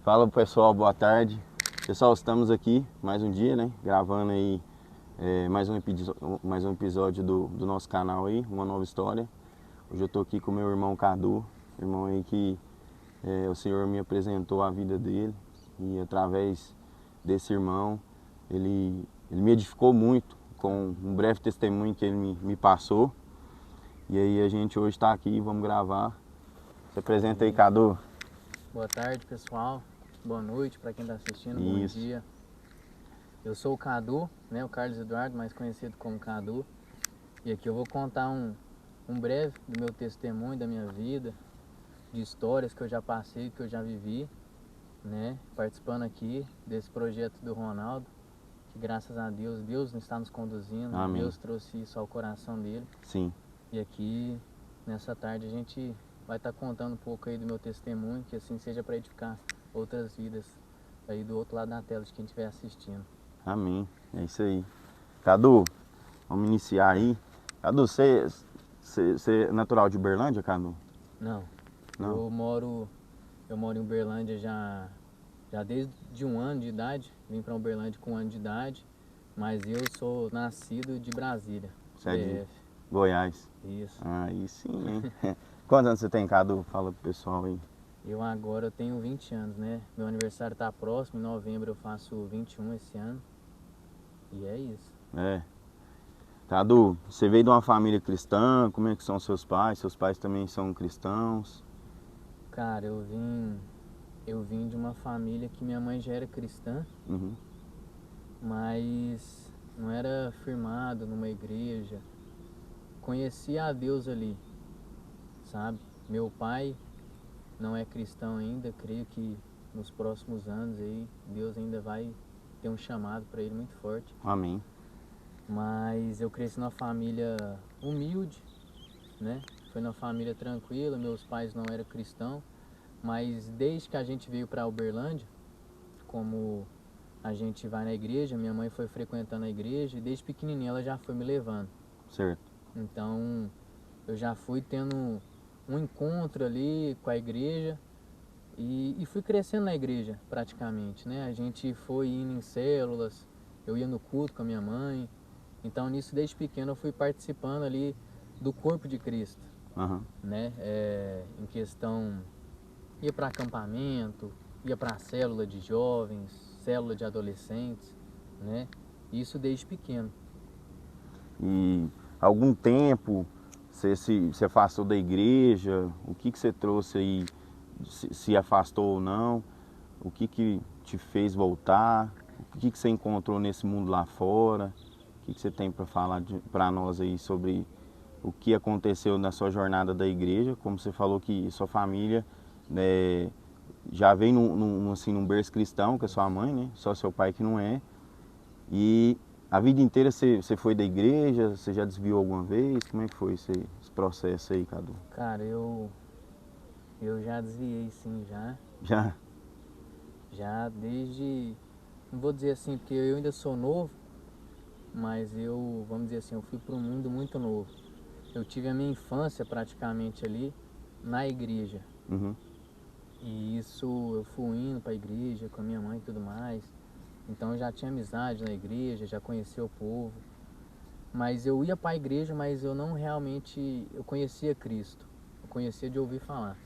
Fala pessoal, boa tarde. Pessoal, estamos aqui mais um dia, né? Gravando aí mais um episódio do nosso canal aí, uma nova história. Hoje eu tô aqui com meu irmão Cadu, irmão aí que o Senhor me apresentou a vida dele e através desse irmão ele me edificou muito com um breve testemunho que ele me passou. E aí a gente hoje está aqui, vamos gravar. Se apresenta aí, Cadu. Boa tarde, pessoal. Boa noite para quem está assistindo. Isso. Bom dia. Eu sou o Cadu, né? O Carlos Eduardo, mais conhecido como Cadu. E aqui eu vou contar um breve do meu testemunho, da minha vida, de histórias que eu já passei, que eu já vivi, né? Participando aqui desse projeto do Ronaldo, que graças a Deus está nos conduzindo. Amém. Deus trouxe isso ao coração dele. Sim. E aqui, nessa tarde, a gente vai estar contando um pouco aí do meu testemunho, que assim seja para edificar outras vidas aí do outro lado da tela de quem estiver assistindo. Amém. É isso aí. Cadu, vamos iniciar aí. Cadu, você é natural de Uberlândia, Cadu? Não. Não? Eu moro em Uberlândia já desde 1 ano de idade. Vim para Uberlândia com 1 ano de idade, mas eu sou nascido de Brasília, Você é de DF. Goiás? Isso. Aí sim, hein? Quantos anos você tem, Cadu? Fala pro pessoal aí. Eu agora tenho 20 anos, né? Meu aniversário tá próximo, em novembro eu faço 21 esse ano. E é isso. É. Cadu, você veio de uma família cristã, como é que são seus pais? Seus pais também são cristãos? Cara, eu vim de uma família que minha mãe já era cristã, Uhum. mas não era firmado numa igreja. Conhecia a Deus ali, sabe? Meu pai não é cristão ainda, creio que nos próximos anos aí Deus ainda vai ter um chamado para ele muito forte. Amém. Mas eu cresci numa família humilde, né? Foi numa família tranquila, meus pais não eram cristãos, mas desde que a gente veio para Uberlândia, como a gente vai na igreja, minha mãe foi frequentando a igreja e desde pequenininha ela já foi me levando. Certo. Então eu já fui tendo um encontro ali com a igreja e fui crescendo na igreja praticamente, né? A gente foi indo em células, eu ia no culto com a minha mãe. Então nisso desde pequeno eu fui participando ali do corpo de Cristo, Uhum. né? Em questão, ia para acampamento, ia para célula de jovens, célula de adolescentes, né? Isso desde pequeno. E algum tempo você se afastou da igreja? O que você trouxe aí? Se afastou ou não? O que te fez voltar? O que você encontrou nesse mundo lá fora? O que você tem para falar para nós aí sobre o que aconteceu na sua jornada da igreja? Como você falou que sua família, né, já vem num berço cristão, que é sua mãe, né? Só seu pai que não é. E a vida inteira você foi da igreja? Você já desviou alguma vez? Como é que foi esse processo aí, Cadu? Cara, eu já desviei sim, já. Já? Já desde, não vou dizer assim, porque eu ainda sou novo, mas vamos dizer assim, eu fui para um mundo muito novo. Eu tive a minha infância praticamente ali na igreja. Uhum. E isso eu fui indo para a igreja com a minha mãe e tudo mais. Então eu já tinha amizade na igreja, já conhecia o povo. Mas eu ia para a igreja, mas eu não realmente, eu conhecia Cristo. Eu conhecia de ouvir falar.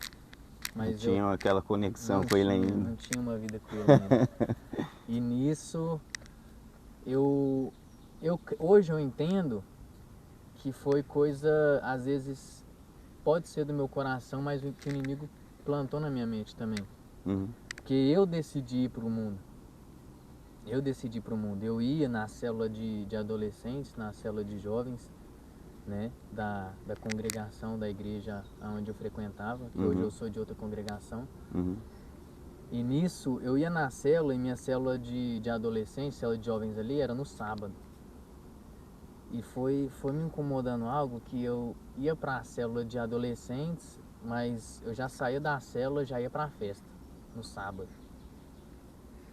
Mas Não tinha aquela conexão não com ele tinha, ainda. não tinha uma vida com ele ainda. E nisso, hoje eu entendo que foi coisa, às vezes, pode ser do meu coração, mas que o inimigo plantou na minha mente também. Uhum. Porque eu decidi ir para o mundo. Eu decidi para o mundo. Eu ia na célula de adolescentes, na célula de jovens, né, da congregação da igreja onde eu frequentava, que hoje eu sou de outra congregação. Uhum. E nisso, eu ia na célula, e minha célula de adolescentes, célula de jovens ali, era no sábado. E foi me incomodando algo que eu ia para a célula de adolescentes, mas eu já saía da célula, já ia para a festa, no sábado.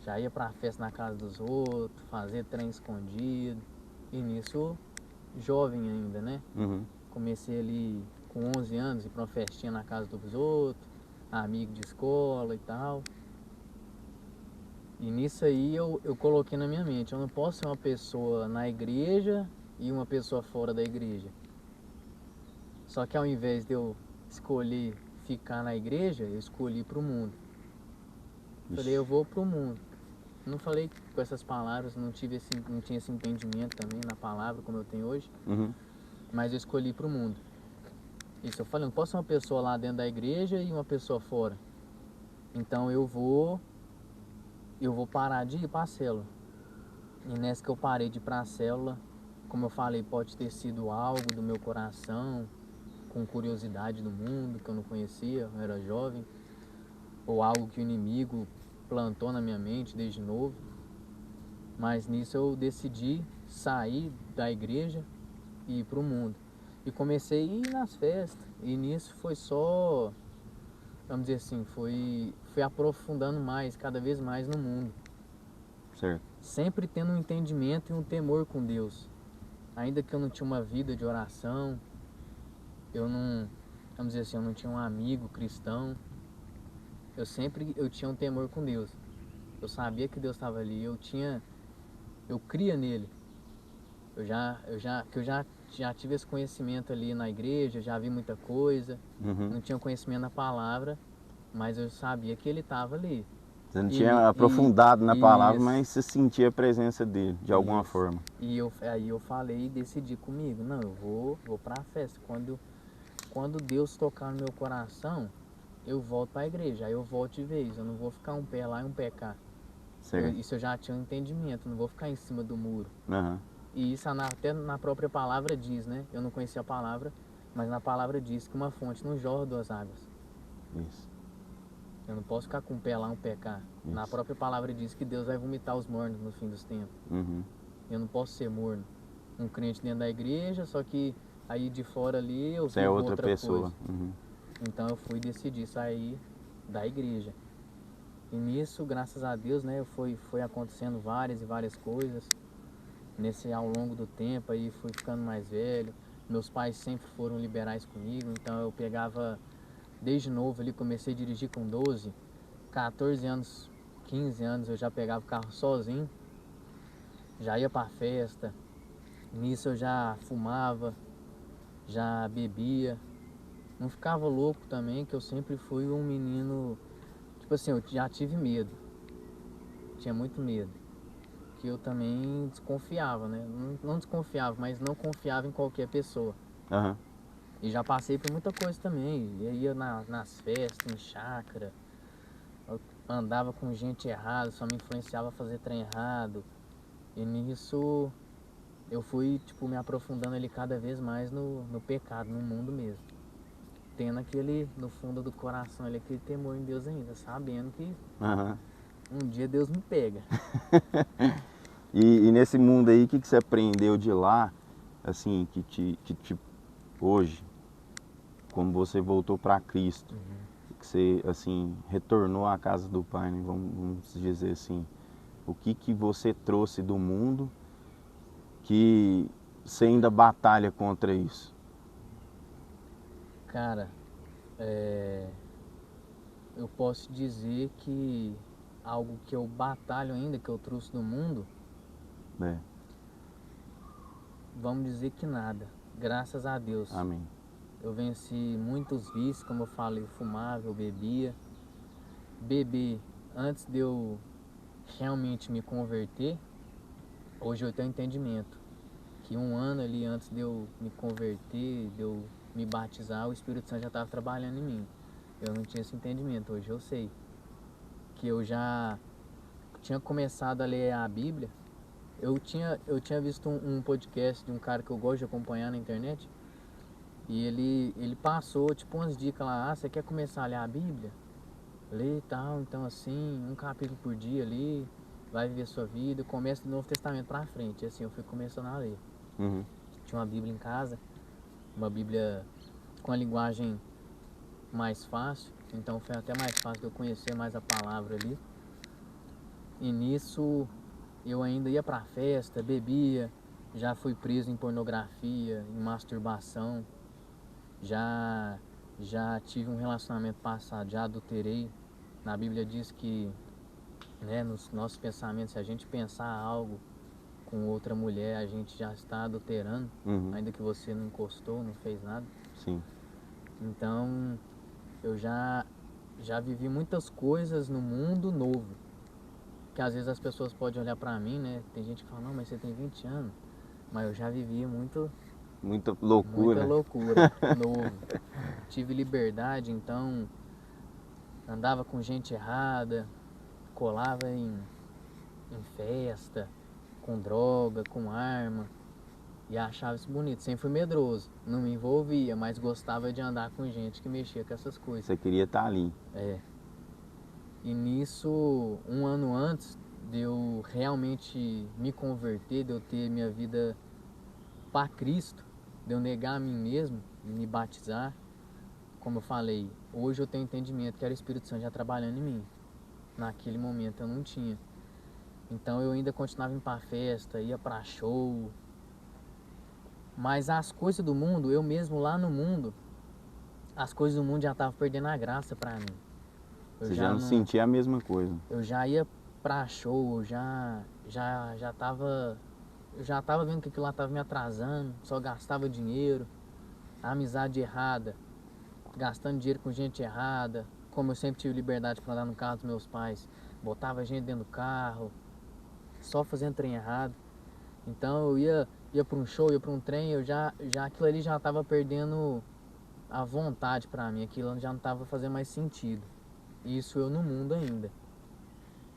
Já ia para a festa na casa dos outros, fazer trem escondido. E nisso, jovem ainda, né? Uhum. Comecei ali com 11 anos, ir para uma festinha na casa dos outros, amigo de escola e tal. E nisso aí eu coloquei na minha mente, eu não posso ser uma pessoa na igreja e uma pessoa fora da igreja. Só que ao invés de eu escolher ficar na igreja, eu escolhi pro mundo. Falei, eu vou pro mundo. Não falei com essas palavras, não tinha esse entendimento também na palavra como eu tenho hoje, mas eu escolhi pro mundo. Isso, eu falei, não posso ser uma pessoa lá dentro da igreja e uma pessoa fora. Então eu vou parar de ir para a célula. E nessa que eu parei de ir para a célula, como eu falei, pode ter sido algo do meu coração, com curiosidade do mundo que eu não conhecia, eu era jovem, ou algo que o inimigo plantou na minha mente desde novo. Mas nisso eu decidi sair da igreja e ir para o mundo. E comecei a ir nas festas. E nisso foi só, vamos dizer assim, fui aprofundando mais, cada vez mais no mundo. Certo. Sempre tendo um entendimento e um temor com Deus. Ainda que eu não tinha uma vida de oração, eu não, vamos dizer assim, eu não tinha um amigo cristão, eu tinha um temor com Deus. Eu sabia que Deus estava ali, eu cria nele. Eu já tive esse conhecimento ali na igreja, já vi muita coisa, não tinha conhecimento na palavra, mas eu sabia que ele estava ali. Você não tinha aprofundado na palavra, mas você sentia a presença dele, de alguma forma. E aí eu falei e decidi comigo, não, eu vou para a festa. Quando Deus tocar no meu coração, eu volto para a igreja, aí eu volto de vez, eu não vou ficar um pé lá e um pé cá. Isso eu já tinha um entendimento, não vou ficar em cima do muro. E isso até na própria palavra diz, né? Eu não conhecia a palavra, mas na palavra diz que uma fonte não jorra duas águas. Isso. Eu não posso ficar com um pé lá, um pé cá. Isso. Na própria palavra diz que Deus vai vomitar os mornos no fim dos tempos. Eu não posso ser morno. Um crente dentro da igreja, só que aí de fora ali eu vivo outra pessoa. Então eu fui decidir sair da igreja. E nisso, graças a Deus, né, foi acontecendo várias e várias coisas. Ao longo do tempo aí fui ficando mais velho. Meus pais sempre foram liberais comigo, então eu pegava desde novo ali, comecei a dirigir com 12, 14 anos, 15 anos eu já pegava o carro sozinho, já ia pra festa. Nisso eu já fumava, já bebia, não ficava louco também, que eu sempre fui um menino, tipo assim, eu já tive medo, tinha muito medo, que eu também desconfiava, né? Não desconfiava, mas não confiava em qualquer pessoa. E já passei por muita coisa também, eu ia nas festas, em chácara, eu andava com gente errada, só me influenciava a fazer trem errado. E nisso eu fui, tipo, me aprofundando ali cada vez mais no pecado, no mundo mesmo. Tendo aquele, no fundo do coração, aquele temor em Deus ainda, sabendo que um dia Deus me pega. E nesse mundo aí, o que você aprendeu de lá, assim, que te hoje, como você voltou para Cristo, que você, assim, retornou à casa do Pai, né? Vamos dizer assim, o que você trouxe do mundo que você ainda batalha contra isso? Cara, eu posso dizer que algo que eu batalho ainda, que eu trouxe do mundo, vamos dizer que nada, graças a Deus. Amém. Eu venci muitos vícios, como eu falei, eu fumava, eu bebia. Beber, antes de eu realmente me converter, hoje eu tenho entendimento que um ano ali antes de eu me converter, de eu me batizar, o Espírito Santo já estava trabalhando em mim. Eu não tinha esse entendimento, hoje eu sei. Que eu já tinha começado a ler a Bíblia. Eu tinha visto um podcast de um cara que eu gosto de acompanhar na internet. E ele passou tipo umas dicas lá, você quer começar a ler a Bíblia? Lê e tal, então assim, um capítulo por dia ali, vai viver sua vida, começa do Novo Testamento pra frente. E assim, eu fui começando a ler. Tinha uma Bíblia em casa, uma Bíblia com a linguagem mais fácil, então foi até mais fácil de eu conhecer mais a palavra ali. E nisso eu ainda ia pra festa, bebia, já fui preso em pornografia, em masturbação, já tive um relacionamento passado, já adulterei. Na Bíblia diz que né, nos nossos pensamentos, se a gente pensar algo com outra mulher, a gente já está adulterando, ainda que você não encostou, não fez nada. Sim. Então, eu já vivi muitas coisas no mundo novo, que às vezes as pessoas podem olhar pra mim, né? Tem gente que fala, não, mas você tem 20 anos. Mas eu já vivia Muita muita loucura. loucura, novo. Tive liberdade, então andava com gente errada, colava em festa, com droga, com arma, e achava isso bonito. Sempre fui medroso, não me envolvia, mas gostava de andar com gente que mexia com essas coisas. Você queria estar ali. É. E nisso, um ano antes de eu realmente me converter, de eu ter minha vida para Cristo, de eu negar a mim mesmo, de me batizar, como eu falei, hoje eu tenho entendimento que era o Espírito Santo já trabalhando em mim. Naquele momento eu não tinha. Então eu ainda continuava indo pra festa, ia pra show. Mas as coisas do mundo, eu mesmo lá no mundo, as coisas do mundo já estavam perdendo a graça pra mim. Você já não sentia a mesma coisa. Eu já ia pra show, eu já tava vendo que aquilo lá tava me atrasando, só gastava dinheiro, amizade errada, gastando dinheiro com gente errada. Como eu sempre tive liberdade para andar no carro dos meus pais, botava gente dentro do carro, só fazendo trem errado. Então eu ia para um show, ia para um trem, eu já aquilo ali já tava perdendo a vontade para mim, aquilo já não tava fazendo mais sentido. Isso eu no mundo ainda.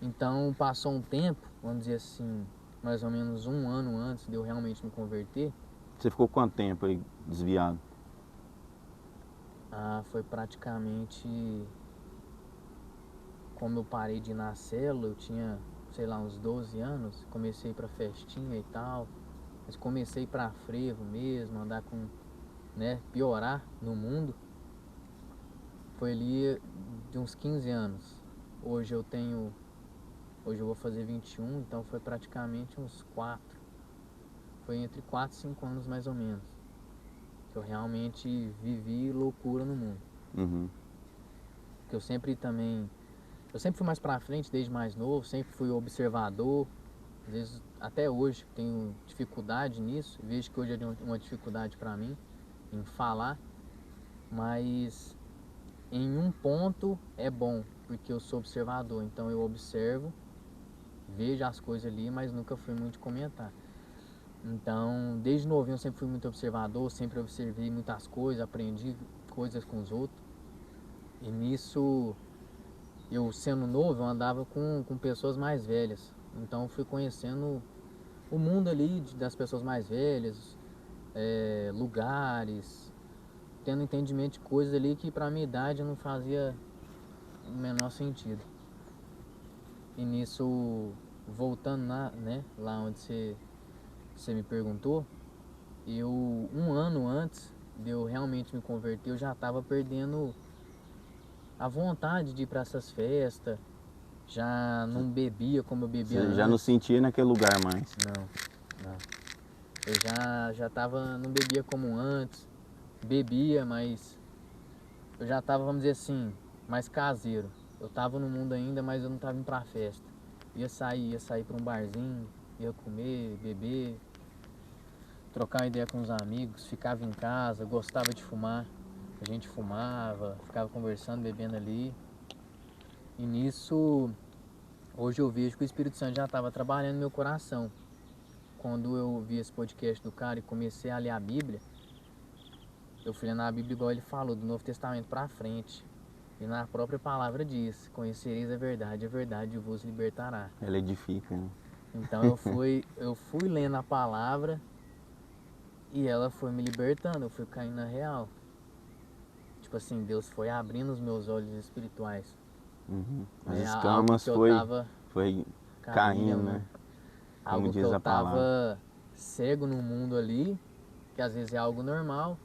Então passou um tempo, vamos dizer assim, mais ou menos um ano antes de eu realmente me converter. Você ficou quanto tempo aí desviado? Foi praticamente, como eu parei de ir na célula, eu tinha, sei lá, uns 12 anos, comecei pra festinha e tal, mas comecei pra frevo mesmo, andar com, né, piorar no mundo, foi ali de uns 15 anos. Hoje eu vou fazer 21, então foi praticamente uns 4, foi entre 4 e 5 anos mais ou menos, que eu realmente vivi loucura no mundo. Que eu sempre fui mais pra frente desde mais novo, sempre fui observador, às vezes até hoje tenho dificuldade nisso, vejo que hoje é uma dificuldade pra mim em falar, mas em um ponto é bom, porque eu sou observador, então eu observo, vejo as coisas ali, mas nunca fui muito comentar. Então, desde novinho eu sempre fui muito observador, sempre observei muitas coisas, aprendi coisas com os outros. E nisso, eu sendo novo, eu andava com pessoas mais velhas. Então eu fui conhecendo o mundo ali das pessoas mais velhas, lugares, tendo entendimento de coisas ali que pra minha idade não fazia o menor sentido. E nisso, voltando lá onde você me perguntou, um ano antes de eu realmente me converter, eu já estava perdendo a vontade de ir para essas festas, já não bebia como eu bebia antes. Você já não sentia naquele lugar mais? Não. Eu não bebia como antes, bebia, mas eu já estava, vamos dizer assim, mais caseiro. Eu estava no mundo ainda, mas eu não estava indo pra festa. Ia sair para um barzinho, ia comer, beber, trocar uma ideia com os amigos, ficava em casa, gostava de fumar. A gente fumava, ficava conversando, bebendo ali. E nisso, hoje eu vejo que o Espírito Santo já estava trabalhando no meu coração. Quando eu vi esse podcast do cara e comecei a ler a Bíblia, eu fui lendo a Bíblia igual ele falou, do Novo Testamento pra frente. E na própria palavra diz, conhecereis a verdade vos libertará. Ela edifica, né? Então eu fui lendo a palavra e ela foi me libertando, eu fui caindo na real. Tipo assim, Deus foi abrindo os meus olhos espirituais. As escamas foi caindo, né? Como Algo que diz eu a palavra. tava cego no mundo ali, que às vezes é algo normal,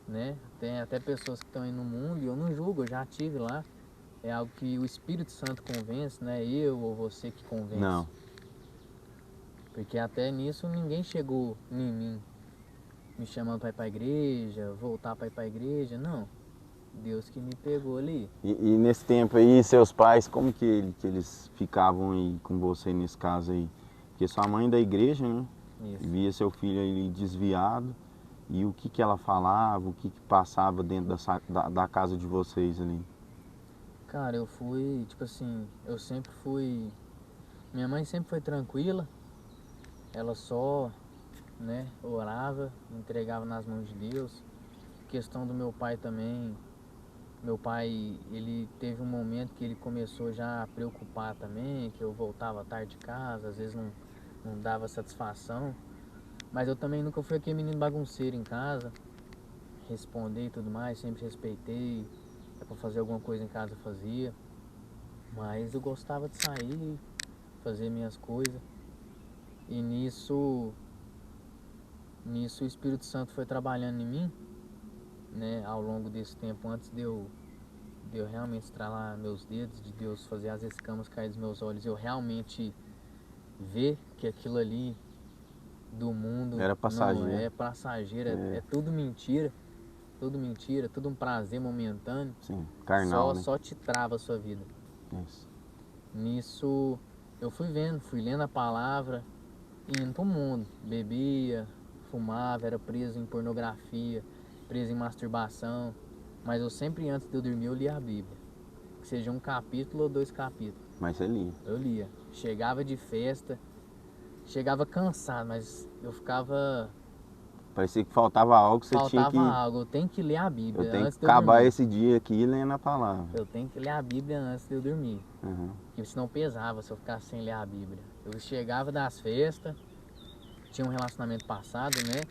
né? Tem até pessoas que estão aí no mundo e eu não julgo, eu já tive lá. É algo que o Espírito Santo convence, não é eu ou você que convence. Não. Porque até nisso ninguém chegou em mim me chamando para ir para a igreja, voltar para ir para a igreja, não. Deus que me pegou ali. E nesse tempo aí, seus pais, como que eles ficavam aí com você nesse caso aí? Porque sua mãe é da igreja, né? Isso. Via seu filho aí desviado. E o que ela falava, o que passava dentro da casa de vocês ali? Cara, eu fui, tipo assim, eu sempre fui. Minha mãe sempre foi tranquila, ela só, né, orava, me entregava nas mãos de Deus. Questão do meu pai também. Meu pai, ele teve um momento que ele começou já a preocupar também, que eu voltava tarde de casa, às vezes não dava satisfação. Mas eu também nunca fui aquele menino bagunceiro em casa, responder e tudo mais, sempre respeitei. É pra fazer alguma coisa em casa eu fazia. Mas eu gostava de sair, fazer minhas coisas. E nisso o Espírito Santo foi trabalhando em mim, né, ao longo desse tempo, antes de eu realmente estralar meus dedos, de Deus fazer as escamas cair dos meus olhos, eu realmente ver que aquilo ali do mundo Era não passageiro. é passageiro, é tudo mentira, tudo um prazer momentâneo, Sim, carnal, né? só te trava a sua vida. Isso. Nisso eu fui vendo, fui lendo a palavra, indo pro mundo, bebia, fumava, era preso em pornografia, preso em masturbação, mas eu sempre antes de eu dormir eu lia a Bíblia, que seja um capítulo ou 2 capítulos. Mas você lia. Eu lia. Chegava de festa, chegava cansado, mas eu ficava. Parecia que faltava algo, você tinha que... Faltava algo. Eu tenho que ler a Eu Bíblia tenho que antes de eu acabar dormir. esse dia aqui lendo a palavra. Eu tenho que ler a Bíblia antes de eu dormir. Uhum. Porque senão pesava se eu ficasse sem ler a Bíblia. Eu chegava das festas, tinha um relacionamento passado, né?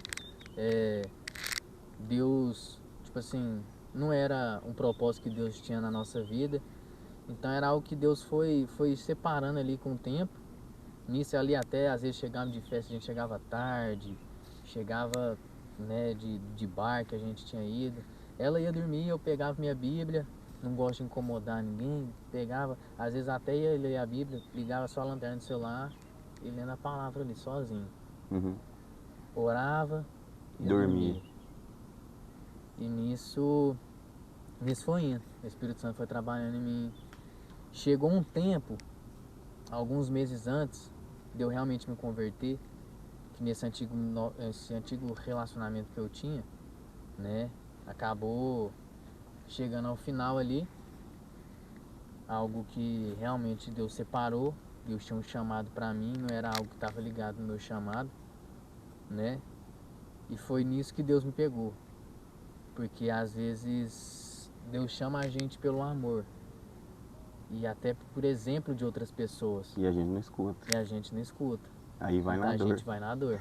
Deus, tipo assim, não era um propósito que Deus tinha na nossa vida. Então era algo que Deus foi separando ali com o tempo. Nisso ali até, às vezes chegava de festa, a gente chegava tarde, chegava, né, de bar que a gente tinha ido. Ela ia dormir, eu pegava minha Bíblia, não gosto de incomodar ninguém, pegava, às vezes até ia ler a Bíblia, ligava só a lanterna do celular e lendo a palavra ali sozinho. Uhum. Orava e ia Dormia. dormir. E nisso foi indo, o Espírito Santo foi trabalhando em mim. Chegou um tempo, alguns meses antes de eu realmente me converter, que esse antigo relacionamento que eu tinha, né, acabou chegando ao final ali, algo que realmente Deus separou. Deus tinha um chamado para mim, não era algo que estava ligado no meu chamado, né? E foi nisso que Deus me pegou, porque às vezes Deus chama a gente pelo amor e até por exemplo de outras pessoas, E a gente não escuta. e a gente não escuta. Aí vai Então na a dor. gente vai na dor.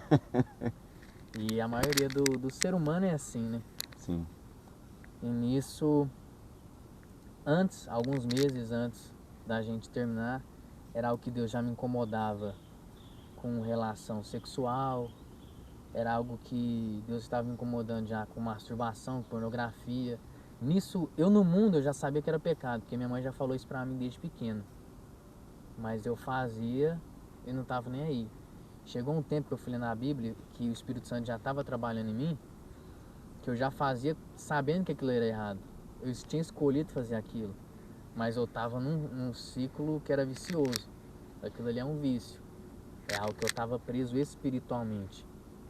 E a maioria do ser humano é assim, né? Sim. E nisso, alguns meses antes da gente terminar, era algo que Deus já me incomodava com relação sexual, era algo que Deus estava me incomodando já com masturbação, pornografia. Nisso, eu no mundo eu já sabia que era pecado, porque minha mãe já falou isso pra mim desde pequeno. Mas eu fazia e não estava nem aí. Chegou um tempo que eu fui ler na Bíblia, que o Espírito Santo já estava trabalhando em mim, que eu já fazia sabendo que aquilo era errado. Eu tinha escolhido fazer aquilo, mas eu estava num ciclo que era vicioso. Aquilo ali é um vício, é algo que eu estava preso espiritualmente.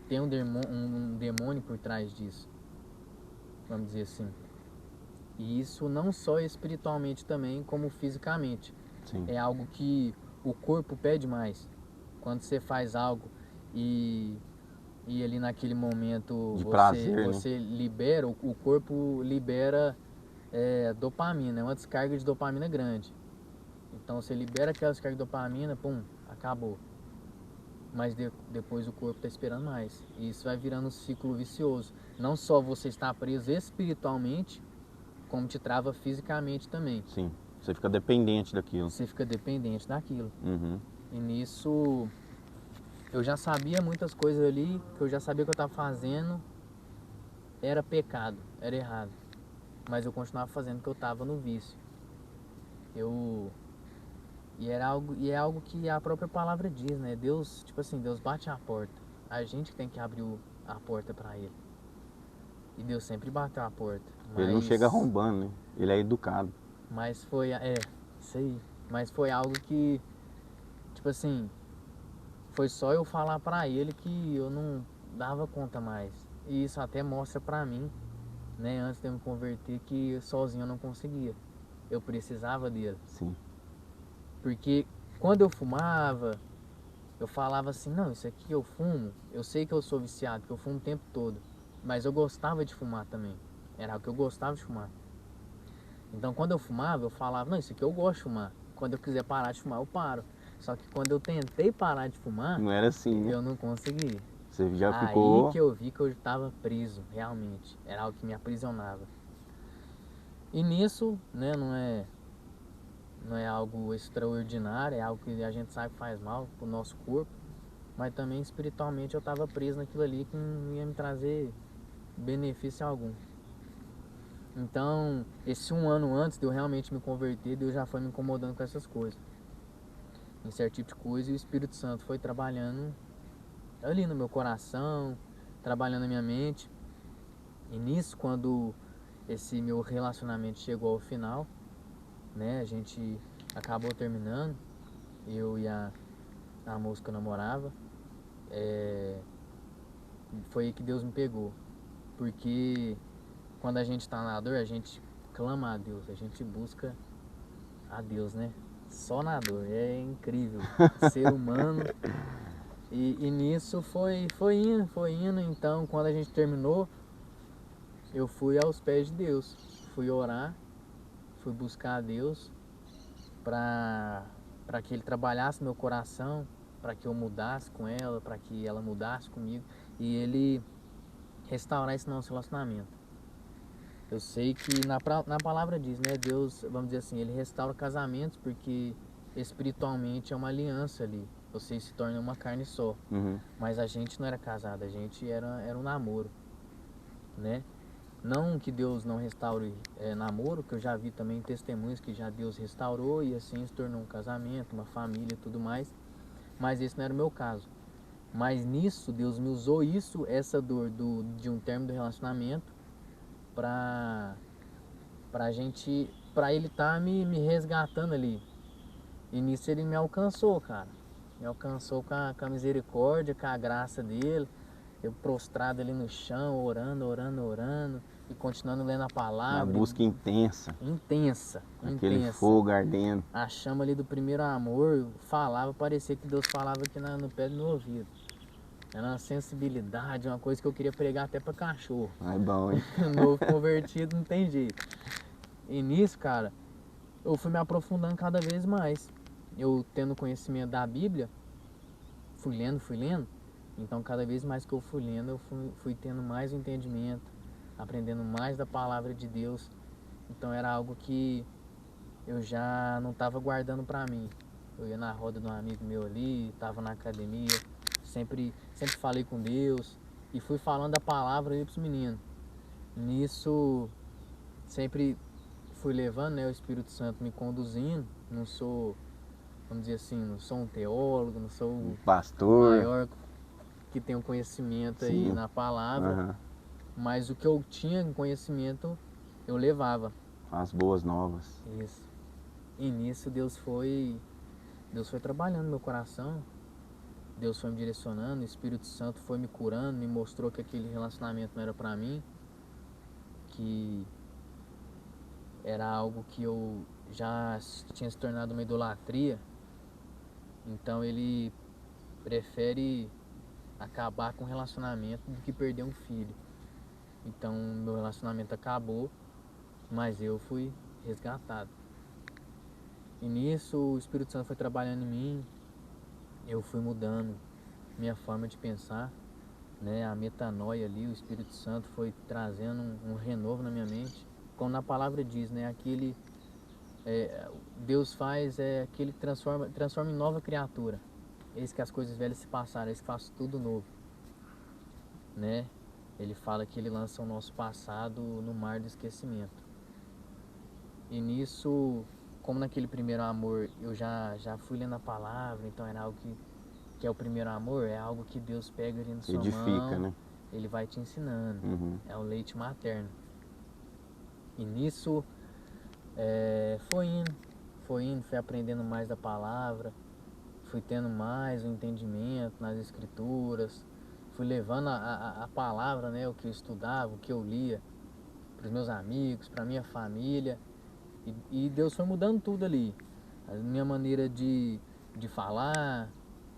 Tem um demônio por trás disso, vamos dizer assim. E isso não só espiritualmente também, como fisicamente. Sim. É algo que o corpo pede mais. Quando você faz algo e ali naquele momento De prazer, né? você libera, o corpo libera dopamina, é uma descarga de dopamina grande. Então você libera aquela descarga de dopamina, pum, acabou. Mas depois o corpo está esperando mais. E isso vai virando um ciclo vicioso. Não só você está preso espiritualmente, como te trava fisicamente também. Sim. Você fica dependente daquilo. Você fica dependente daquilo. Uhum. E nisso eu já sabia muitas coisas ali, que eu já sabia que eu estava fazendo, era pecado, era errado. Mas eu continuava fazendo porque eu estava no vício. E é algo que a própria palavra diz, né? Deus, tipo assim, Deus bate a porta. A gente tem que abrir a porta para ele. E Deus sempre bateu a porta. Ele não chega arrombando, né? Ele é educado. Mas foi, isso aí. Mas foi algo que, tipo assim, foi só eu falar pra ele que eu não dava conta mais. E isso até mostra pra mim, né, antes de eu me converter, que sozinho eu não conseguia. Eu precisava dele. Sim. Porque quando eu fumava, eu falava assim, não, isso aqui eu fumo, eu sei que eu sou viciado, que eu fumo o tempo todo. Mas eu gostava de fumar também. Era o que eu gostava de fumar. Então quando eu fumava, eu falava, não, isso aqui eu gosto de fumar. Quando eu quiser parar de fumar, eu paro. Só que quando eu tentei parar de fumar, Não era assim, né? eu não consegui. Você já Aí ficou... que eu vi que eu estava preso, realmente. Era algo que me aprisionava. E nisso, né, não é algo extraordinário, é algo que a gente sabe que faz mal pro nosso corpo. Mas também espiritualmente eu estava preso naquilo ali que não ia me trazer benefício algum. Então, esse um ano antes de eu realmente me converter, Deus já foi me incomodando com essas coisas. Em certo tipo de coisa, e o Espírito Santo foi trabalhando ali no meu coração, trabalhando na minha mente. E nisso, quando esse meu relacionamento chegou ao final, né, a gente acabou terminando, eu e a moça que eu namorava, foi aí que Deus me pegou. Porque quando a gente tá na dor, a gente clama a Deus, a gente busca a Deus, né? Só na dor, é incrível. Ser humano. E nisso foi indo. Então, quando a gente terminou, eu fui aos pés de Deus. Fui orar, fui buscar a Deus para que Ele trabalhasse meu coração, para que eu mudasse com ela, para que ela mudasse comigo e Ele restaurasse nosso relacionamento. Eu sei que na palavra diz, né? Deus, vamos dizer assim, Ele restaura casamentos porque espiritualmente é uma aliança ali. Vocês se tornam uma carne só. Uhum. Mas a gente não era casado, a gente era um namoro, né? Não que Deus não restaure namoro, que eu já vi também testemunhos que já Deus restaurou e assim se tornou um casamento, uma família e tudo mais. Mas esse não era o meu caso. Mas nisso, Deus me usou isso, essa dor de um término do relacionamento, pra Ele tá me resgatando ali. E nisso Ele me alcançou, cara. Me alcançou com a misericórdia, com a graça dele. Eu prostrado ali no chão, orando. E continuando lendo a Na palavra. busca intensa. Intensa. Aquele fogo ardendo. A chama ali do primeiro amor, falava, parecia que Deus falava aqui no pé do meu ouvido. Era uma sensibilidade, uma coisa que eu queria pregar até pra cachorro. É bom, hein? Novo convertido não tem jeito. E nisso, cara, eu fui me aprofundando cada vez mais. Eu tendo conhecimento da Bíblia, fui lendo. Então, cada vez mais que eu fui lendo, eu fui tendo mais entendimento, aprendendo mais da palavra de Deus. Então, era algo que eu já não estava guardando pra mim. Eu ia na roda de um amigo meu ali, estava na academia, sempre falei com Deus e fui falando a palavra ali pros meninos. Nisso, sempre fui levando, né, o Espírito Santo me conduzindo. Não sou, vamos dizer assim, não sou um teólogo, não sou o pastor maior que tem um conhecimento aí na palavra, Uhum. mas o que eu tinha em conhecimento eu levava. As boas novas. Isso. E nisso Deus foi trabalhando no meu coração. Deus foi me direcionando, o Espírito Santo foi me curando, me mostrou que aquele relacionamento não era pra mim, que era algo que eu já tinha se tornado uma idolatria. Então ele prefere acabar com o relacionamento do que perder um filho. Então meu relacionamento acabou, mas eu fui resgatado. E nisso o Espírito Santo foi trabalhando em mim, eu fui mudando minha forma de pensar, né? A metanoia ali, o Espírito Santo foi trazendo um renovo na minha mente. Como na palavra diz, né? Aquele Deus faz aquele que transforma em nova criatura. Eis que as coisas velhas se passaram, eis que faz tudo novo, né? Ele fala que ele lança o nosso passado no mar do esquecimento. E nisso, como naquele primeiro amor, eu já fui lendo a palavra, então era algo que é o primeiro amor, é algo que Deus pega ali na sua Edifica, mão, né? ele vai te ensinando. Uhum. É um leite materno. E nisso, fui aprendendo mais da palavra, fui tendo mais o entendimento nas escrituras, fui levando a palavra, né, o que eu estudava, o que eu lia, para os meus amigos, para minha família. E Deus foi mudando tudo ali. A minha maneira de falar,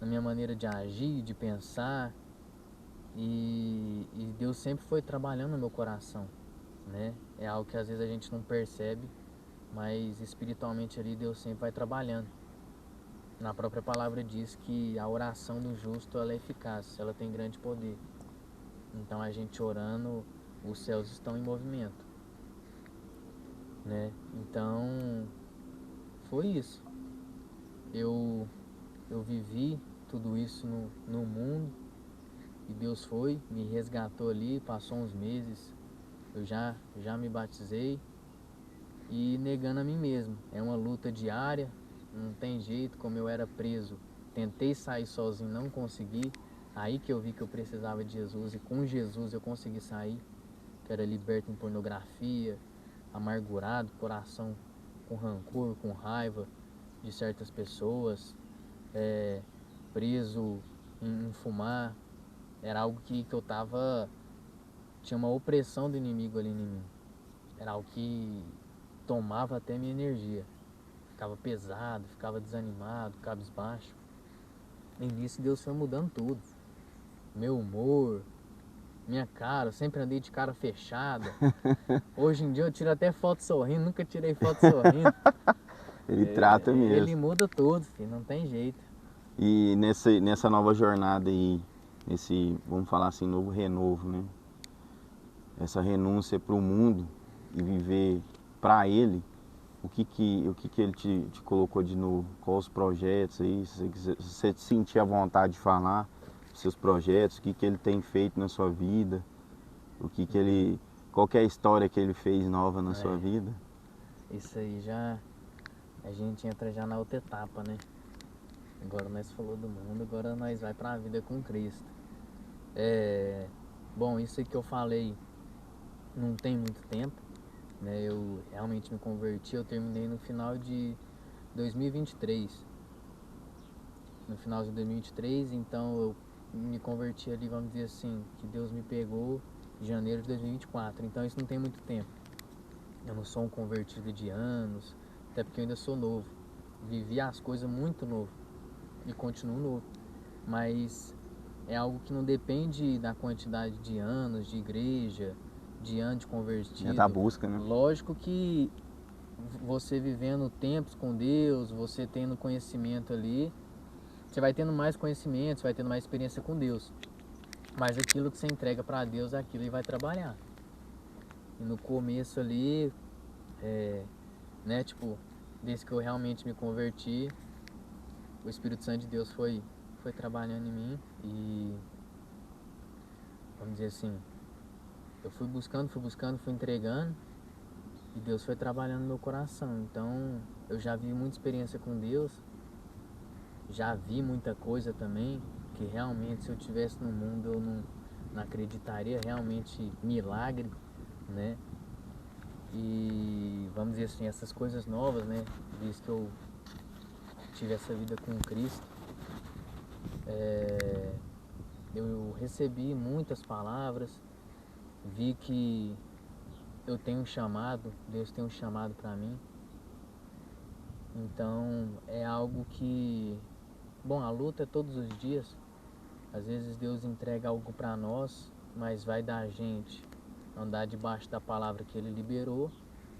a minha maneira de agir, de pensar. E Deus sempre foi trabalhando no meu coração, né? É algo que às vezes a gente não percebe, mas espiritualmente ali Deus sempre vai trabalhando. Na própria palavra diz que a oração do justo ela é eficaz, ela tem grande poder. Então a gente orando, os céus estão em movimento, né? Então foi isso. Eu vivi tudo isso no mundo e Deus foi, me resgatou ali, passou uns meses, eu já me batizei e negando a mim mesmo. É uma luta diária, não tem jeito, como eu era preso, tentei sair sozinho, não consegui. Aí que eu vi que eu precisava de Jesus e com Jesus eu consegui sair, que era liberto em pornografia, amargurado, coração com rancor, com raiva de certas pessoas, preso em fumar. Era algo que eu tava, tinha uma opressão do inimigo ali em mim. Era algo que tomava até minha energia. Ficava pesado, ficava desanimado, cabisbaixo. E nisso Deus foi mudando tudo. Meu humor, minha cara, eu sempre andei de cara fechada. Hoje em dia eu tiro até foto sorrindo, nunca tirei foto sorrindo. Ele trata mesmo. Ele muda tudo, filho, não tem jeito. E nessa nova jornada aí, nesse, vamos falar assim, novo renovo, né? Essa renúncia para o mundo e viver para ele, o que ele te colocou de novo? Quais os projetos aí? Se você sentir a vontade de falar seus projetos, o que ele tem feito na sua vida, qual que é a história que ele fez nova na sua vida? Isso aí a gente entra já na outra etapa, né? Agora nós falou do mundo, agora nós vai para a vida com Cristo. Bom, isso aí que eu falei não tem muito tempo, né? Eu realmente me converti, eu terminei no final de 2023. No final de 2023, então eu me converti ali, vamos dizer assim, que Deus me pegou em janeiro de 2024. Então isso não tem muito tempo. Eu não sou um convertido de anos, até porque eu ainda sou novo. Vivi as coisas muito novo e continuo novo. Mas é algo que não depende da quantidade de anos de igreja, de ano de convertido. É da busca, né? Lógico que você vivendo tempos com Deus, você tendo conhecimento ali, você vai tendo mais conhecimento, você vai tendo mais experiência com Deus. Mas aquilo que você entrega para Deus, aquilo ele vai trabalhar. E no começo ali, né, tipo, desde que eu realmente me converti, o Espírito Santo de Deus foi trabalhando em mim e, vamos dizer assim, eu fui buscando, fui entregando e Deus foi trabalhando no meu coração. Então, eu já vi muita experiência com Deus, já vi muita coisa também, que realmente se eu estivesse no mundo eu não acreditaria, realmente milagre, né? E vamos dizer assim, essas coisas novas, né? Desde que eu tive essa vida com Cristo, eu recebi muitas palavras, vi que eu tenho um chamado, Deus tem um chamado para mim. Então é algo que, bom, a luta é todos os dias. Às vezes Deus entrega algo para nós, mas vai da gente andar debaixo da palavra que Ele liberou,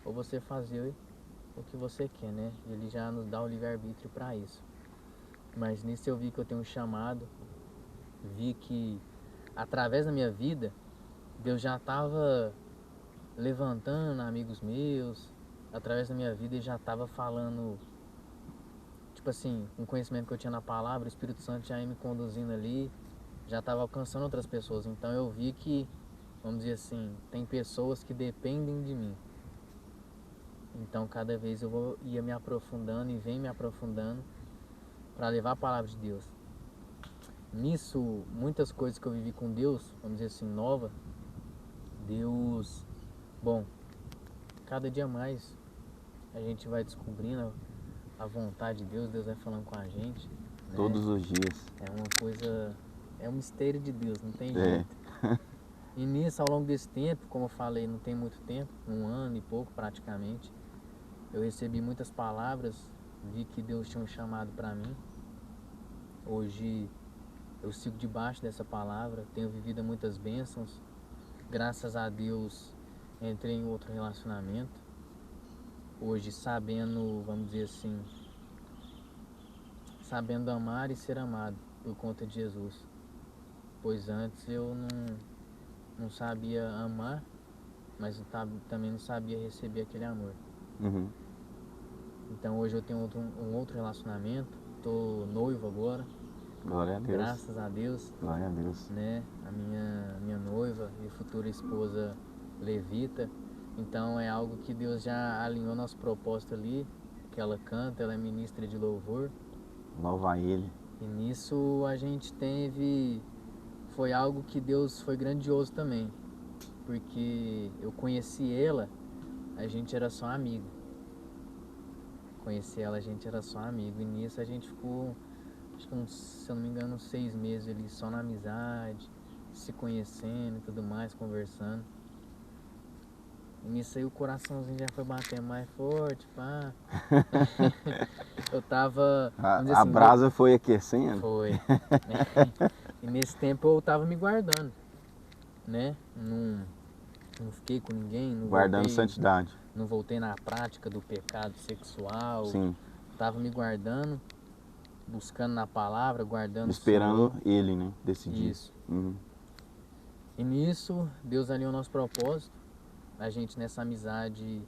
ou você fazer o que você quer, né? Ele já nos dá o livre-arbítrio para isso. Mas nisso eu vi que eu tenho um chamado, vi que através da minha vida, Deus já estava levantando amigos meus, através da minha vida Ele já estava falando, tipo assim, um conhecimento que eu tinha na palavra, o Espírito Santo já ia me conduzindo ali, já estava alcançando outras pessoas. Então eu vi que, vamos dizer assim, tem pessoas que dependem de mim. Então cada vez eu ia me aprofundando e venho me aprofundando para levar a palavra de Deus. nisso, muitas coisas que eu vivi com Deus, vamos dizer assim, nova, Deus, bom, cada dia mais a gente vai descobrindo a vontade de Deus, Deus vai falando com a gente, né? Todos os dias. É uma coisa, é um mistério de Deus, não tem É. jeito. E nisso, ao longo desse tempo, como eu falei, não tem muito tempo, 1 ano e pouco praticamente, eu recebi muitas palavras, vi que Deus tinha um chamado para mim. Hoje eu sigo debaixo dessa palavra, tenho vivido muitas bênçãos. Graças a Deus entrei em outro relacionamento. Hoje sabendo, vamos dizer assim, sabendo amar e ser amado por conta de Jesus. Pois antes eu não sabia amar, mas eu também não sabia receber aquele amor. Uhum. Então hoje eu tenho um outro relacionamento, tô noivo agora, Glória a Deus. graças a Deus, Glória a Deus. né? A minha noiva e futura esposa levita. Então é algo que Deus já alinhou nosso propósito ali, que ela canta, ela é ministra de louvor. Louva a Ele. E nisso a gente foi algo que Deus foi grandioso também, porque eu conheci ela, a gente era só amigo. Conheci ela, a gente era só amigo. E nisso a gente ficou, acho que se eu não me engano, uns 6 meses ali só na amizade, se conhecendo e tudo mais, conversando. E nisso aí o coraçãozinho já foi batendo mais forte, pá. Eu tava... vamos dizer A assim, brasa foi aquecendo? Foi. E nesse tempo eu tava me guardando, né? Não fiquei com ninguém, não Guardando voltei, santidade. não voltei na prática do pecado sexual. Sim. Tava me guardando, buscando na palavra, guardando Esperando o Senhor. Ele, né? Decidir. Isso. Uhum. E nisso, Deus alinhou o nosso propósito. A gente nessa amizade,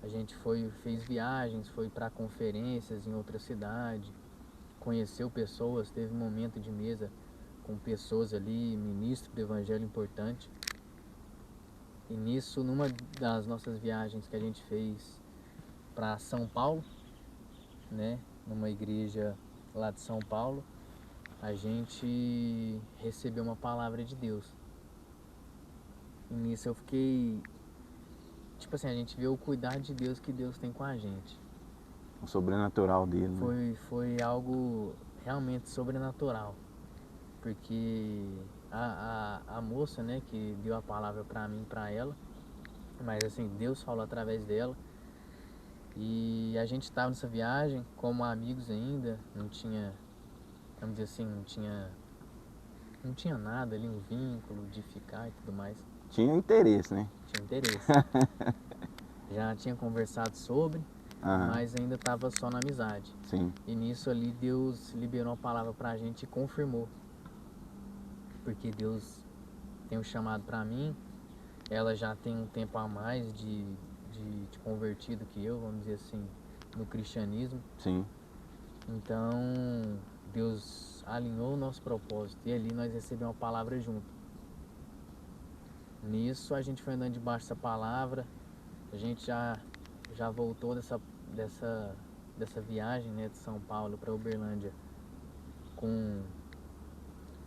a gente fez viagens, foi para conferências em outra cidade, conheceu pessoas, teve um momento de mesa com pessoas ali, ministro do evangelho importante. E nisso, numa das nossas viagens que a gente fez para São Paulo, né, numa igreja lá de São Paulo, a gente recebeu uma palavra de Deus. E nisso eu fiquei, tipo assim, a gente vê o cuidado de Deus que Deus tem com a gente. O sobrenatural dele, né? Foi algo realmente sobrenatural, porque a moça, né, que deu a palavra para mim, para ela, mas assim, Deus falou através dela. E a gente estava nessa viagem como amigos ainda, não tinha, vamos dizer assim, não tinha nada ali, um vínculo de ficar e tudo mais. Tinha interesse, né? Tinha interesse. Já tinha conversado sobre, mas ainda estava só na amizade. Sim. E nisso ali Deus liberou uma palavra pra gente e confirmou. Porque Deus tem um chamado pra mim, ela já tem um tempo a mais de convertido que eu, vamos dizer assim, no cristianismo. Sim. Então Deus alinhou o nosso propósito e ali nós recebemos uma palavra junto. Nisso a gente foi andando debaixo dessa palavra, a gente já voltou dessa viagem, né, de São Paulo para Uberlândia com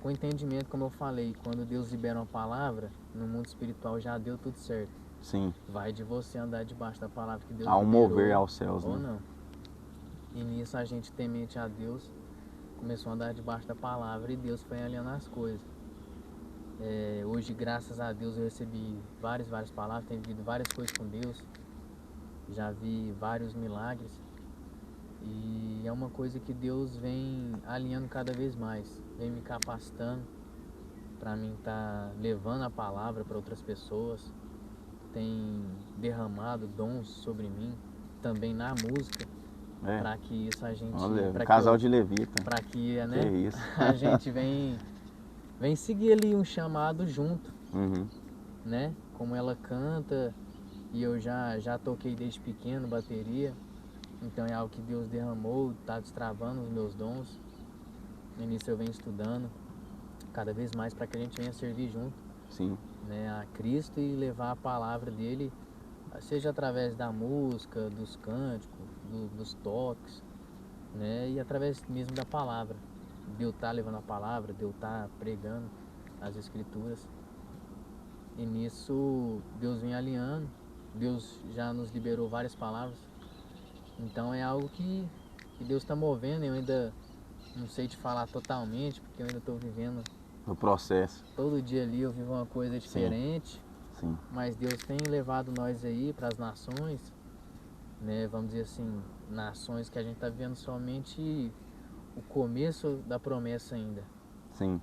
entendimento, como eu falei, quando Deus libera uma palavra, no mundo espiritual já deu tudo certo. Sim. Vai de você andar debaixo da palavra que Deus Há um liberou, mover aos céus, ou né? não. E nisso a gente, temente a Deus, começou a andar debaixo da palavra e Deus foi alinhando as coisas. Hoje, graças a Deus, eu recebi várias palavras, tenho vivido várias coisas com Deus, já vi vários milagres e é uma coisa que Deus vem alinhando cada vez mais, vem me capacitando para mim estar levando a palavra para outras pessoas, tem derramado dons sobre mim, também na música, para que isso a gente... Olha, um casal de levita. Para que, né, Que isso. a gente vem seguir ali um chamado junto, né? Como ela canta e eu já toquei desde pequeno bateria, então é algo que Deus derramou, tá destravando os meus dons. No início eu venho estudando cada vez mais para que a gente venha servir junto. Sim. Né, a Cristo e levar a palavra dele, seja através da música, dos cânticos, dos toques, né, e através mesmo da palavra. de eu estar levando a palavra, de eu estar pregando as escrituras. E nisso Deus vem alinhando, Deus já nos liberou várias palavras. Então é algo que Deus está movendo. Eu ainda não sei te falar totalmente, porque eu ainda estou vivendo. No processo. Todo dia ali eu vivo uma coisa diferente. Sim. Mas Deus tem levado nós aí para as nações, né? Vamos dizer assim, nações que a gente está vivendo somente o começo da promessa ainda. Sim.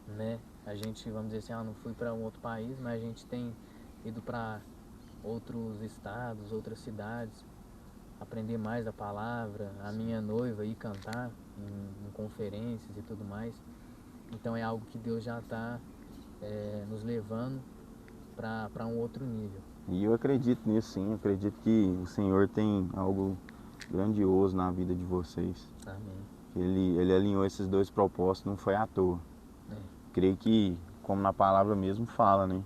Né? A gente, vamos dizer assim, não fui para um outro país, mas a gente tem ido para outros estados, outras cidades, aprender mais da palavra, a minha noiva ir cantar em conferências e tudo mais. Então é algo que Deus já está nos levando para um outro nível. E eu acredito nisso, sim. Eu acredito que o Senhor tem algo grandioso na vida de vocês. Amém. Ele alinhou esses dois propósitos, não foi à toa. Creio que, como na palavra mesmo fala, né?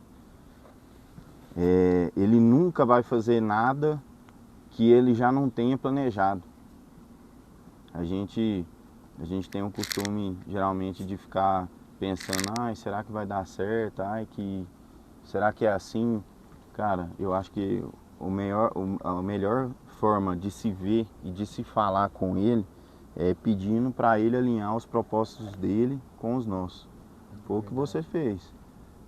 Ele nunca vai fazer nada que ele já não tenha planejado. A gente tem um costume, geralmente, de ficar pensando, será que vai dar certo? Será que é assim? Cara, eu acho que a melhor forma de se ver e de se falar com ele é pedindo para ele alinhar os propósitos dele com os nossos. Foi o que você fez.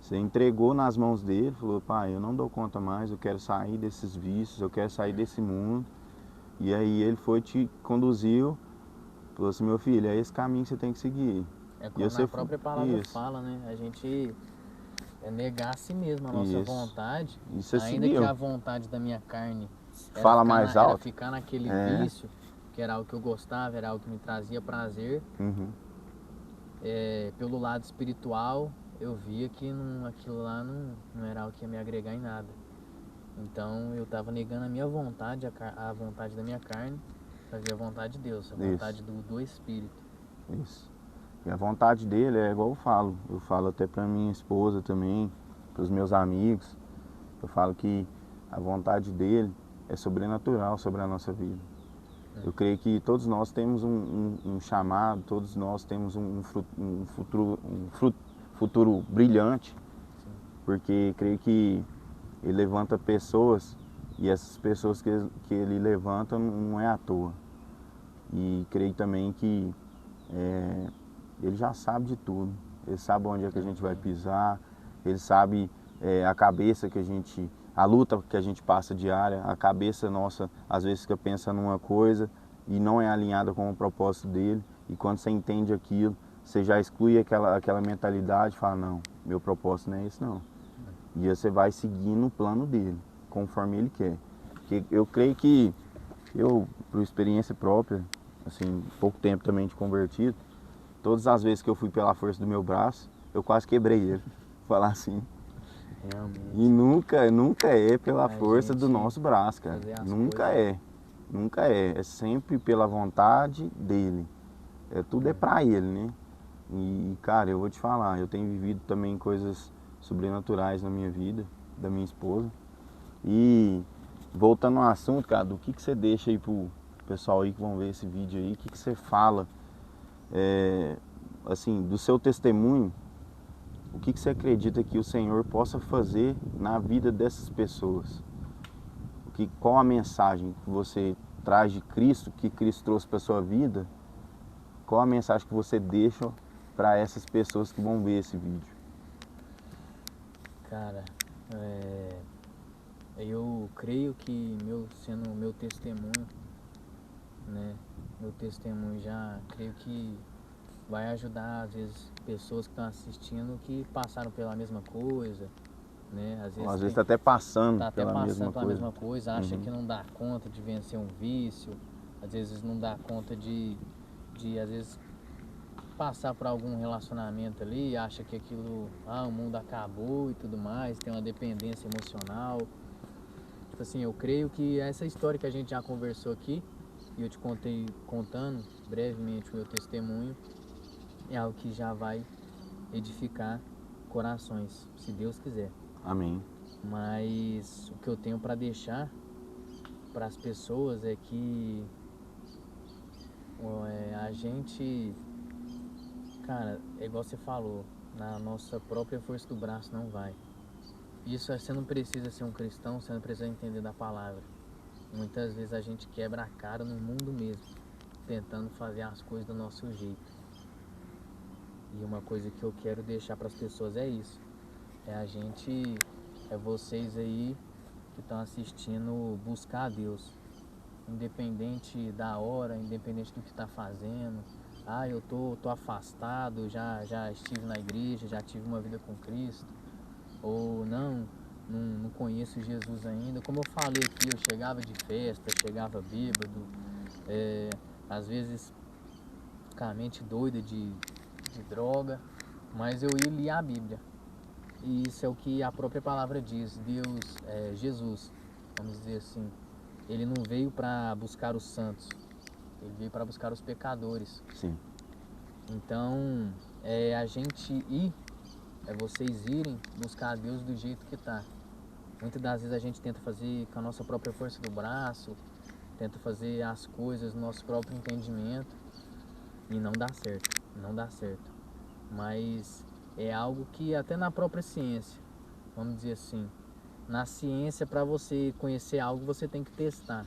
Você entregou nas mãos dele, falou, pai, eu não dou conta mais, eu quero sair desses vícios, eu quero sair desse mundo. E aí ele te conduziu, falou assim, meu filho, é esse caminho que você tem que seguir. É como a própria palavra fala, né? A gente negar a si mesmo, a nossa vontade, ainda que a vontade da minha carne era ficar naquele vício, que era algo que eu gostava, era algo que me trazia prazer. Pelo lado espiritual, eu via que aquilo lá não era algo que ia me agregar em nada. Então eu estava negando a minha vontade, a vontade da minha carne, para ver a vontade de Deus, a vontade do Espírito. Isso. E a vontade dele é igual eu falo até para minha esposa também, para os meus amigos, eu falo que a vontade dele é sobrenatural sobre a nossa vida. Eu creio que todos nós temos um chamado, todos nós temos um futuro brilhante, porque creio que ele levanta pessoas e essas pessoas que ele levanta não é à toa. E creio também que ele já sabe de tudo. Ele sabe onde é que a gente vai pisar, ele sabe a cabeça a luta que a gente passa diária, a cabeça nossa às vezes fica pensando numa coisa e não é alinhada com o propósito dele. E quando você entende aquilo, você já exclui aquela mentalidade e fala, não, meu propósito não é esse não. E você vai seguindo o plano dele, conforme ele quer. Porque eu creio que por experiência própria, assim, pouco tempo também de convertido, todas as vezes que eu fui pela força do meu braço, eu quase quebrei ele, falar assim. Realmente. E nunca é pela força do nosso braço, cara. Nunca é. É sempre pela vontade dele. Tudo é pra ele, né? E, cara, eu vou te falar, eu tenho vivido também coisas sobrenaturais na minha vida, da minha esposa. E voltando ao assunto, cara, do que você deixa aí pro pessoal aí que vão ver esse vídeo aí, o que você fala, assim, do seu testemunho, o que você acredita que o Senhor possa fazer na vida dessas pessoas? Qual a mensagem que você traz de Cristo, que Cristo trouxe para sua vida? Qual a mensagem que você deixa para essas pessoas que vão ver esse vídeo? Cara, eu creio que sendo o meu testemunho, né? Meu testemunho já creio que vai ajudar, às vezes, pessoas que estão assistindo que passaram pela mesma coisa, né? Às vezes está até passando pela mesma coisa, acha que não dá conta de vencer um vício, às vezes não dá conta de às vezes, passar por algum relacionamento ali, acha que aquilo, o mundo acabou e tudo mais, tem uma dependência emocional. Tipo assim, eu creio que essa história que a gente já conversou aqui, e eu te contando brevemente o meu testemunho, é algo que já vai edificar corações, se Deus quiser. Amém. Mas o que eu tenho para deixar para as pessoas é que a gente Cara, é igual você falou, na nossa própria força do braço não vai. Isso você não precisa ser um cristão, você não precisa entender da palavra. Muitas vezes a gente quebra a cara no mundo mesmo, tentando fazer as coisas do nosso jeito. E uma coisa que eu quero deixar para as pessoas é isso. É vocês aí que estão assistindo buscar a Deus. Independente da hora, independente do que está fazendo. Ah, eu tô afastado, já estive na igreja, já tive uma vida com Cristo. Ou não conheço Jesus ainda. Como eu falei aqui, eu chegava de festa, chegava bêbado, às vezes com a mente doida de droga, mas eu ia ler a Bíblia. E isso é o que a própria palavra diz. Deus, Jesus, vamos dizer assim, ele não veio para buscar os santos, ele veio para buscar os pecadores. Sim. Então, vocês irem buscar a Deus do jeito que tá. Muitas das vezes a gente tenta fazer com a nossa própria força do braço, tenta fazer as coisas no nosso próprio entendimento e não dá certo, não dá certo. Mas é algo que até na própria ciência, vamos dizer assim, na ciência, para você conhecer algo, você tem que testar.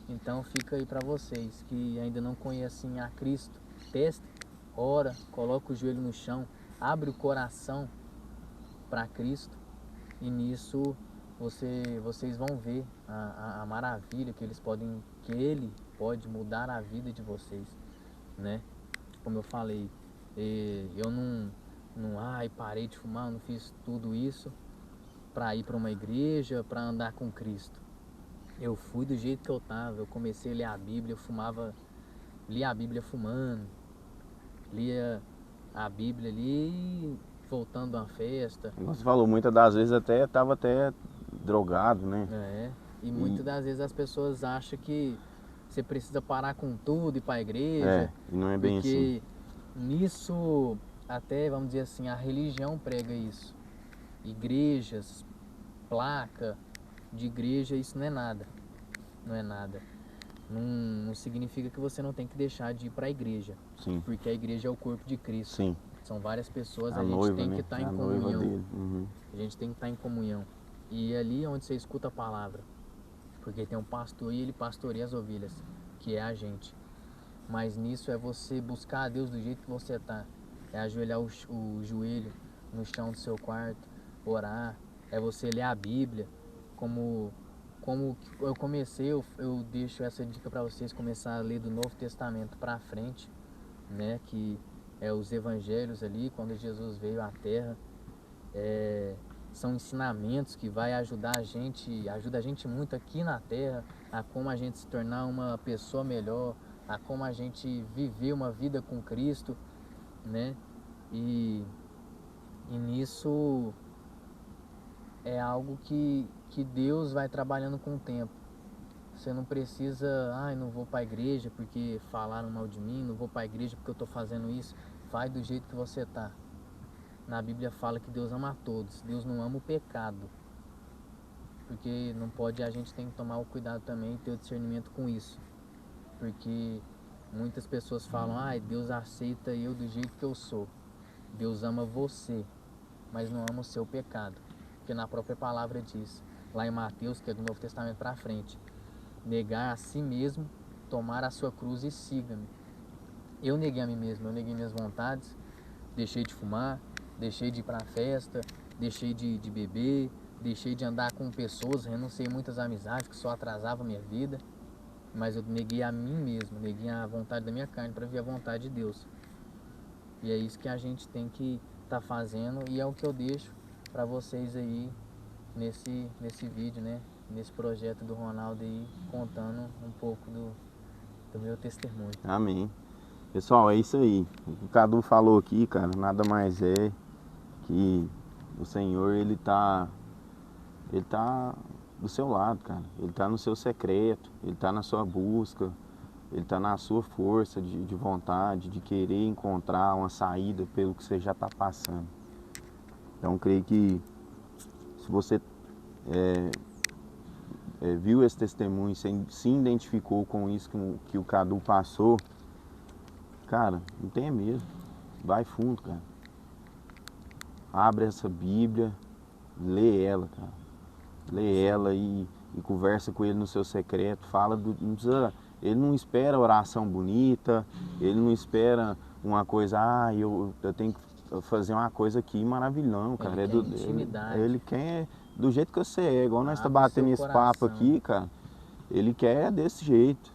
Então fica aí para vocês que ainda não conhecem a Cristo, testa, ora, coloca o joelho no chão, abre o coração para Cristo e nisso vocês vão ver a maravilha que Ele pode mudar a vida de vocês, né? Como eu falei, eu não parei de fumar, não fiz tudo isso para ir para uma igreja, para andar com Cristo. Eu fui do jeito que eu tava, eu comecei a ler a Bíblia, lia a Bíblia fumando, lia a Bíblia ali voltando a uma festa. Você falou, muitas das vezes estava até drogado, né? E muitas das vezes as pessoas acham que você precisa parar com tudo e ir para a igreja. E não é bem assim. Porque nisso, até vamos dizer assim, a religião prega isso. Igrejas, placa de igreja, isso não é nada. Não é nada. Não significa que você não tem que deixar de ir para a igreja. Sim. Porque a igreja é o corpo de Cristo. Sim. São várias pessoas, A gente noiva, tem né? que estar em A comunhão. noiva dele. Uhum. A gente tem que estar em comunhão. E é ali onde você escuta a palavra. Porque tem um pastor e ele pastoreia as ovelhas, que é a gente. Mas nisso é você buscar a Deus do jeito que você tá. É ajoelhar o joelho no chão do seu quarto, orar. É você ler a Bíblia. Como eu comecei, eu deixo essa dica para vocês começar a ler do Novo Testamento para frente, né? Que é os evangelhos ali, quando Jesus veio à Terra. São ensinamentos que vai ajuda a gente muito aqui na Terra, a como a gente se tornar uma pessoa melhor, a como a gente viver uma vida com Cristo, né? E nisso é algo que Deus vai trabalhando com o tempo. Você não precisa, não vou para a igreja porque falaram mal de mim, não vou para a igreja porque eu estou fazendo isso. Vai do jeito que você tá. Na Bíblia fala que Deus ama a todos, Deus não ama o pecado. Porque não pode, a gente tem que tomar o cuidado também e ter o discernimento com isso. Porque muitas pessoas falam, Deus aceita eu do jeito que eu sou. Deus ama você, mas não ama o seu pecado. Porque na própria palavra diz, lá em Mateus, que é do Novo Testamento para frente, negar a si mesmo, tomar a sua cruz e siga-me. Eu neguei a mim mesmo, eu neguei minhas vontades, deixei de fumar, deixei de ir para a festa, deixei de beber, deixei de andar com pessoas, renunciei muitas amizades que só atrasavam a minha vida, mas eu neguei a mim mesmo, neguei a vontade da minha carne para ver a vontade de Deus. E é isso que a gente tem que estar fazendo e é o que eu deixo para vocês aí nesse vídeo, né? Nesse projeto do Ronaldo aí, contando um pouco do meu testemunho. Amém. Pessoal, é isso aí. O Cadu falou aqui, cara, nada mais é que o Senhor, ele tá do seu lado, cara. Ele tá no seu secreto, ele tá na sua busca, ele tá na sua força de vontade, de querer encontrar uma saída pelo que você já tá passando. Então, creio que se você viu esse testemunho, se identificou com isso que o Cadu passou, cara, não tenha medo. vai fundo, cara. Abre essa Bíblia, lê ela, cara. Lê ela e conversa com ele no seu secreto. Fala do. Não precisa, ele não espera oração bonita, ele não espera uma coisa, eu tenho que fazer uma coisa aqui maravilhosa, não, cara. Ele quer intimidade. Ele quer do jeito que você é, igual nós Abre estamos batendo seu esse coração. papo aqui, cara. Ele quer desse jeito.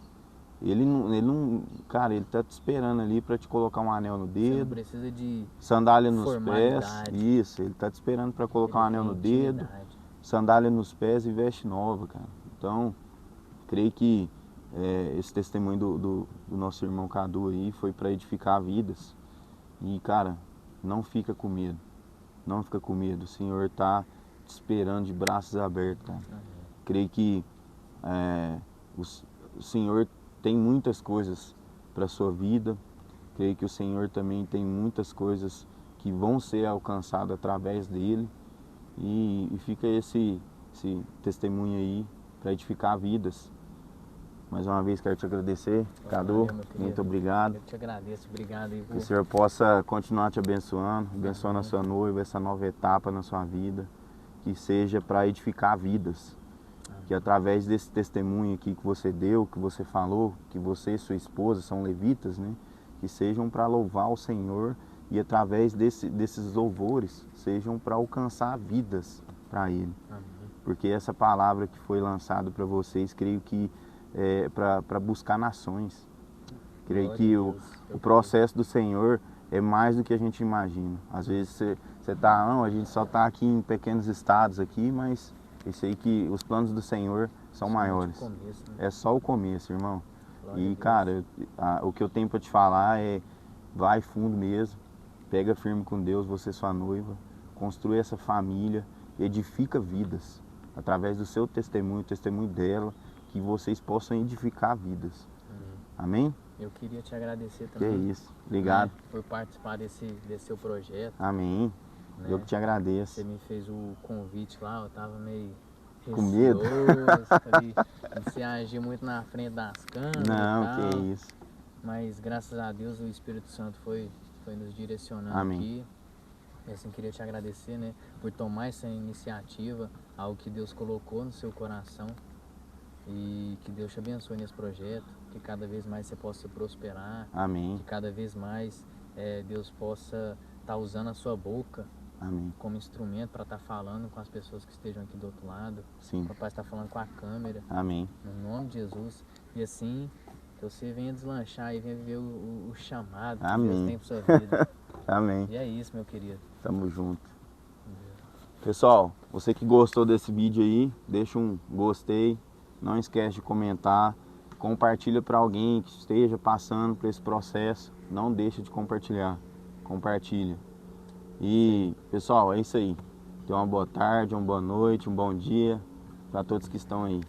Ele não, cara, ele tá te esperando ali para te colocar um anel no Você não dedo, precisa de sandália nos pés. formalidade. Isso, ele tá te esperando para colocar um Ele anel quer no dedo, intimidade. sandália nos pés e veste nova, cara. Então, creio que esse testemunho do nosso irmão Cadu aí foi para edificar vidas. E, cara, não fica com medo. Não fica com medo. O Senhor tá te esperando de braços abertos, cara. Creio que o Senhor tem muitas coisas para sua vida. Creio que o Senhor também tem muitas coisas que vão ser alcançadas através dele. E fica esse testemunho aí para edificar vidas. Mais uma vez quero te agradecer, Cadu. Muito obrigado. Eu te agradeço, obrigado. Que o Senhor possa continuar te abençoando a sua noiva, essa nova etapa na sua vida, que seja para edificar vidas. Que através desse testemunho aqui que você deu, que você falou, que você e sua esposa são levitas, né? Que sejam para louvar o Senhor e através desses louvores sejam para alcançar vidas para Ele. Amém. Porque essa palavra que foi lançada para vocês, creio que é para buscar nações. Creio que o processo do Senhor é mais do que a gente imagina. Às vezes você tá, não, a gente só está aqui em pequenos estados aqui, mas eu sei que os planos do Senhor são maiores. Começo, né? É só o começo, irmão. Glória E, a cara, o que eu tenho para te falar é, vai fundo mesmo, pega firme com Deus, você e sua noiva, construa essa família, edifica vidas, através do seu testemunho, o testemunho dela, que vocês possam edificar vidas. Amém? Eu queria te agradecer Que também. isso, obrigado. Né, por participar desse seu projeto. Amém. Né? Eu que te agradeço. Você me fez o convite lá, eu tava meio Com medo? falei, você agir muito na frente das câmeras. Não, e tal, que isso. Mas graças a Deus o Espírito Santo foi nos direcionando Amém. aqui. E assim, queria te agradecer, né, por tomar essa iniciativa, algo que Deus colocou no seu coração. E que Deus te abençoe nesse projeto, que cada vez mais você possa prosperar. Amém. Que cada vez mais Deus possa estar usando a sua boca Amém. como instrumento para estar falando com as pessoas que estejam aqui do outro lado. Sim. O papai está falando com a câmera. Amém. No nome de Jesus. E assim, que você venha deslanchar e venha viver o chamado que Amém. Deus tem para sua vida. Amém. E é isso, meu querido. Tamo junto. Pessoal, você que gostou desse vídeo aí, deixa um gostei. Não esquece de comentar. Compartilha para alguém que esteja passando por esse processo. Não deixa de compartilhar. Compartilha. E, pessoal, é isso aí. Tenha uma boa tarde, uma boa noite, um bom dia para todos que estão aí.